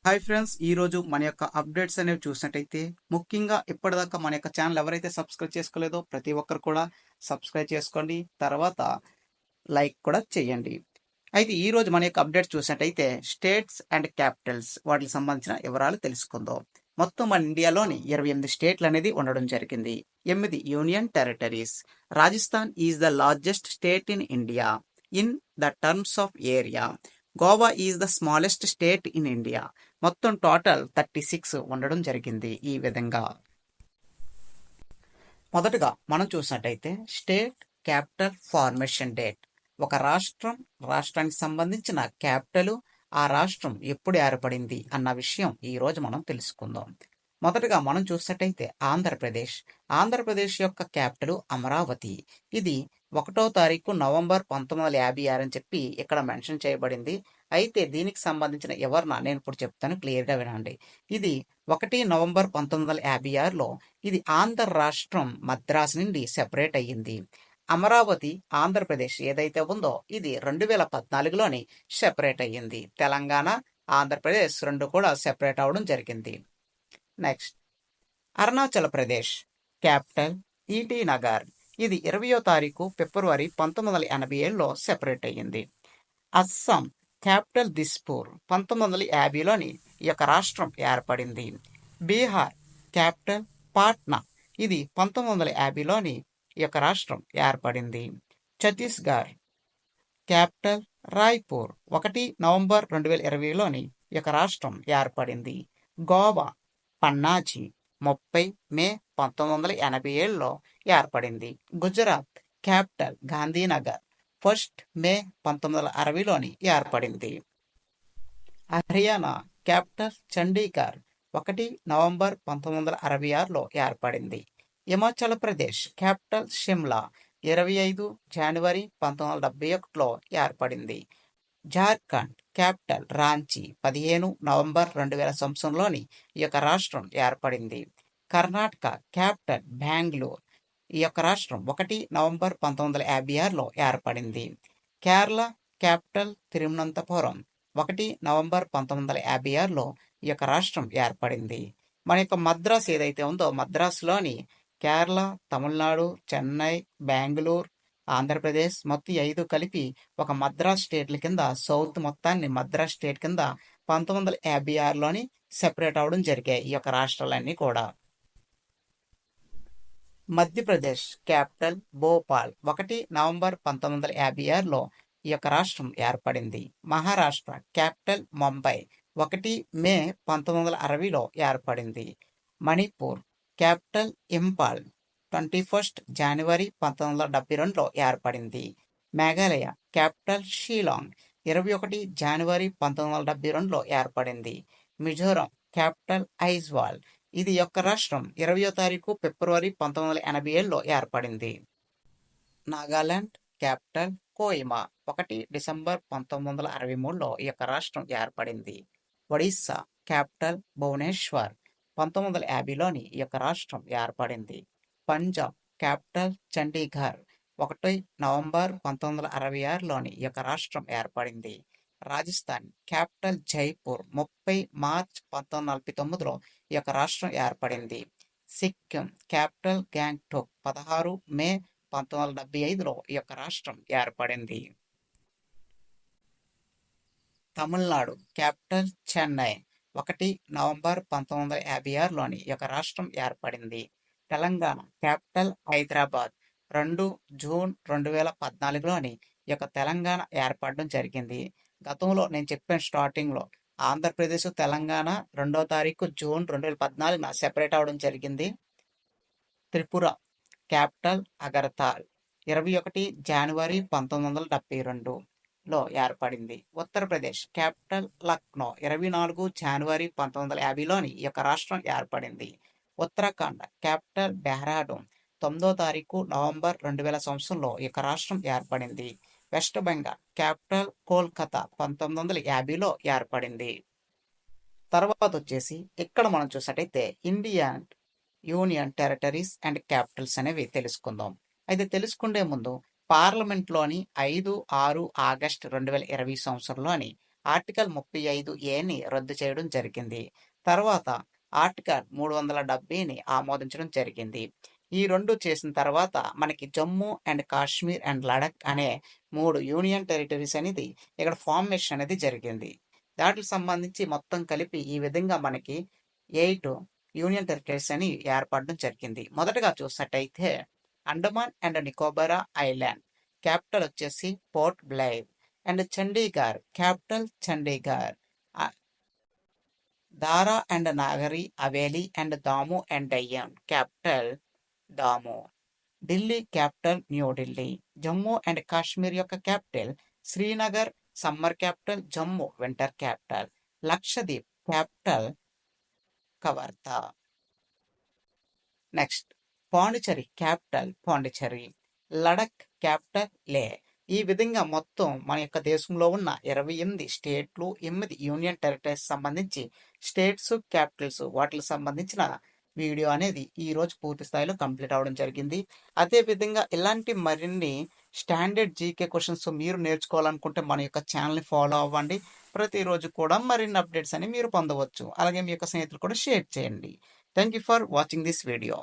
Hi friends, ఈరోజు మన యొక్క అప్డేట్స్ అనేవి చూసినట్టయితే ముఖ్యంగా ఇప్పటిదాకా మన యొక్క ఛానల్ ఎవరైతే సబ్స్క్రైబ్ చేసుకోలేదో ప్రతి ఒక్కరు కూడా సబ్స్క్రైబ్ చేసుకోండి. తర్వాత లైక్ కూడా చేయండి. అయితే ఈరోజు మన యొక్క అప్డేట్స్ చూసినట్టయితే స్టేట్స్ అండ్ క్యాపిటల్స్ వాటికి సంబంధించిన వివరాలు తెలుసుకుందాం. మొత్తం మన ఇండియాలోని 28 స్టేట్లు అనేది ఉండడం జరిగింది. 8 union territories. Rajasthan is the largest state in India in the terms of area. Goa is the smallest state in India. మొత్తం టోటల్ 36 ఉండడం జరిగింది. ఈ విధంగా మొదటగా మనం చూసినట్టయితే స్టేట్ క్యాపిటల్ ఫార్మేషన్ డేట్. ఒక రాష్ట్రానికి సంబంధించిన క్యాపిటల్, ఆ రాష్ట్రం ఎప్పుడు ఏర్పడింది అన్న విషయం ఈ రోజు మనం తెలుసుకుందాం. మొదటగా మనం చూసినట్టయితే ఆంధ్రప్రదేశ్ యొక్క క్యాపిటల్ అమరావతి. ఇది 1వ తారీఖు నవంబర్ 1956 అని చెప్పి ఇక్కడ మెన్షన్ చేయబడింది. అయితే దీనికి సంబంధించిన వివరణ నేను ఇప్పుడు చెప్తాను, క్లియర్గా వినండి. ఇది 1 నవంబర్ 1956లో ఇది ఆంధ్ర రాష్ట్రం మద్రాసు నుండి సెపరేట్ అయ్యింది. అమరావతి ఆంధ్రప్రదేశ్ ఏదైతే ఉందో ఇది 2014లోని సెపరేట్ అయ్యింది. తెలంగాణ, ఆంధ్రప్రదేశ్ రెండు కూడా సెపరేట్ అవడం జరిగింది. నెక్స్ట్ అరుణాచల్ ప్రదేశ్ క్యాపిటల్ ఈటీ నగర్. ఇది 20వ తారీఖు ఫిబ్రవరి 1987లో సెపరేట్ అయ్యింది. అస్సాం క్యాపిటల్ దిస్పూర్. 1950లోని ఈ యొక్క రాష్ట్రం ఏర్పడింది. బీహార్ క్యాపిటల్ పాట్నా. ఇది 1950లోని ఈ యొక్క రాష్ట్రం ఏర్పడింది. ఛత్తీస్గఢ్ క్యాపిటల్ రాయ్పూర్. 1 నవంబర్ 2020లోని ఈ యొక్క రాష్ట్రం ఏర్పడింది. గోవా పన్నాజీ. 30 మే 1987లో ఏర్పడింది. గుజరాత్ క్యాపిటల్ గాంధీనగర్. 1 మే 1960లోని ఏర్పడింది. హర్యానా క్యాపిటల్ చండీగఢ్. 1 నవంబర్ 1966లో ఏర్పడింది. హిమాచల్ ప్రదేశ్ క్యాపిటల్ షిమ్లా. 25 జనవరి 1971లో ఏర్పడింది. జార్ఖండ్ క్యాపిటల్ రాంచీ. 15 నవంబర్ 2000 సంవత్సరంలోని ఈ యొక్క రాష్ట్రం ఏర్పడింది. కర్ణాటక క్యాపిటల్ బెంగళూరు. ఈ యొక్క రాష్ట్రం 1 నవంబర్ 1956లో ఏర్పడింది. కేరళ క్యాపిటల్ తిరువనంతపురం. 1 నవంబర్ 1956లో ఈ యొక్క రాష్ట్రం ఏర్పడింది. మన యొక్క మద్రాస్ ఏదైతే ఉందో మద్రాసులోని కేరళ, తమిళనాడు, చెన్నై, బెంగళూరు, ఆంధ్రప్రదేశ్ మొత్తం 5 కలిపి ఒక మద్రాస్ స్టేట్ల కింద సౌత్ మొత్తాన్ని మద్రాస్ స్టేట్ కింద 1956లోని సెపరేట్ అవడం జరిగాయి ఈ యొక్క రాష్ట్రాలన్నీ కూడా. మధ్యప్రదేశ్ క్యాపిటల్ భోపాల్. 1 నవంబర్ 1956లో ఈ యొక్క రాష్ట్రం ఏర్పడింది. మహారాష్ట్ర క్యాపిటల్ ముంబై. 1 మే 1960లో ఏర్పడింది. మణిపూర్ క్యాపిటల్ ఇంపాల్. 21 జనవరి 1972లో ఏర్పడింది. మేఘాలయ క్యాపిటల్ షిలాంగ్. 21 జనవరి 1972లో ఏర్పడింది. మిజోరం క్యాపిటల్ ఐజ్వాల్. ఇది యొక్క రాష్ట్రం 20వ తారీఖు ఫిబ్రవరి 1987లో ఏర్పడింది. నాగాలాండ్ క్యాపిటల్ కోహిమా. 1 డిసెంబర్ 1963లో ఈ యొక్క రాష్ట్రం ఏర్పడింది. ఒడిస్సా క్యాపిటల్ భువనేశ్వర్. 1950లోని ఈ యొక్క రాష్ట్రం ఏర్పడింది. పంజాబ్ క్యాపిటల్ చండీగఢ్. 1 నవంబర్ 1966లోని ఈ యొక్క రాష్ట్రం ఏర్పడింది. రాజస్థాన్ క్యాపిటల్ జైపూర్. 30 మార్చ్ 1949లో ఈ యొక్క రాష్ట్రం ఏర్పడింది. సిక్కిం క్యాపిటల్ గ్యాంగ్టాక్. 16 మే 1975లో ఈ యొక్క రాష్ట్రం ఏర్పడింది. తమిళనాడు క్యాపిటల్ చెన్నై. 1 నవంబర్ 1956లోని ఈ యొక్క రాష్ట్రం ఏర్పడింది. తెలంగాణ క్యాపిటల్ హైదరాబాద్. 2 జూన్ 2014లోని ఈ యొక్క తెలంగాణ ఏర్పడడం జరిగింది. గతంలో నేను చెప్పాను స్టార్టింగ్లో ఆంధ్రప్రదేశ్, తెలంగాణ 2వ తారీఖు జూన్ 2014న సెపరేట్ అవడం జరిగింది. త్రిపుర క్యాపిటల్ అగర్తాల్. 21 జనవరి 1972లో ఏర్పడింది. ఉత్తరప్రదేశ్ క్యాపిటల్ లక్నో. 24 జనవరి 1950లోని ఈ యొక్క రాష్ట్రం ఏర్పడింది. ఉత్తరాఖండ్ క్యాపిటల్ డెహ్రాడూన్. 9వ తారీఖు నవంబర్ 2000 సంవత్సరంలో ఈ యొక్క రాష్ట్రం ఏర్పడింది. West Bengal capital Kolkata. 1950లో ఏర్పడింది. తర్వాత వచ్చేసి ఇక్కడ మనం చూసినట్టయితే Indian union territories and capitals అనేవి తెలుసుకుందాం. అయితే తెలుసుకునే ముందు పార్లమెంట్లోని 5, 6 ఆగస్టు 2020 సంవత్సరంలోని ఆర్టికల్ 35A రద్దు చేయడం జరిగింది. తర్వాత ఆర్టికల్ 370ని ఆమోదించడం జరిగింది. ఈ 2 చేసిన తర్వాత మనకి జమ్మూ అండ్ కాశ్మీర్ అండ్ లడఖ్ అనే 3 యూనియన్ టెరిటరీస్ అనేది ఇక్కడ ఫార్మేషన్ అనేది జరిగింది. దాటికి సంబంధించి మొత్తం కలిపి ఈ విధంగా మనకి 8 యూనియన్ టెరిటరీస్ అని ఏర్పడడం జరిగింది. మొదటగా చూసినట్టయితే Andaman and Nicobar island capital వచ్చేసి port Blair and Chandigarh capital Chandigarh. దారా and Nagari Haveli and Damu and డయ్యన్ capital Damu. Delhi capital New Delhi. Jammu and Kashmir యొక్క capital Srinagar summer capital, Jammu winter capital. Lakshadweep capital కవర్తా. Next Pondicherry capital Pondicherry. Ladakh capital లే. ఈ విధంగా మొత్తం మన యొక్క దేశంలో ఉన్న 28 స్టేట్లు, 8 యూనియన్ టెరిటరీస్ సంబంధించి స్టేట్స్, క్యాపిటల్స్ వాటికి సంబంధించిన వీడియో అనేది ఈ రోజు పూర్తి స్థాయిలో కంప్లీట్ అవ్వడం జరిగింది. అదే విధంగా ఇలాంటి మరిన్ని స్టాండర్డ్ జీకే క్వశ్చన్స్ మీరు నేర్చుకోవాలనుకుంటే మన యొక్క ఛానల్ని ఫాలో అవ్వండి. ప్రతిరోజు కూడా మరిన్ని అప్డేట్స్ అని మీరు పొందవచ్చు. అలాగే మీ యొక్క స్నేహితులు కూడా షేర్ చేయండి. Thank you for watching this video.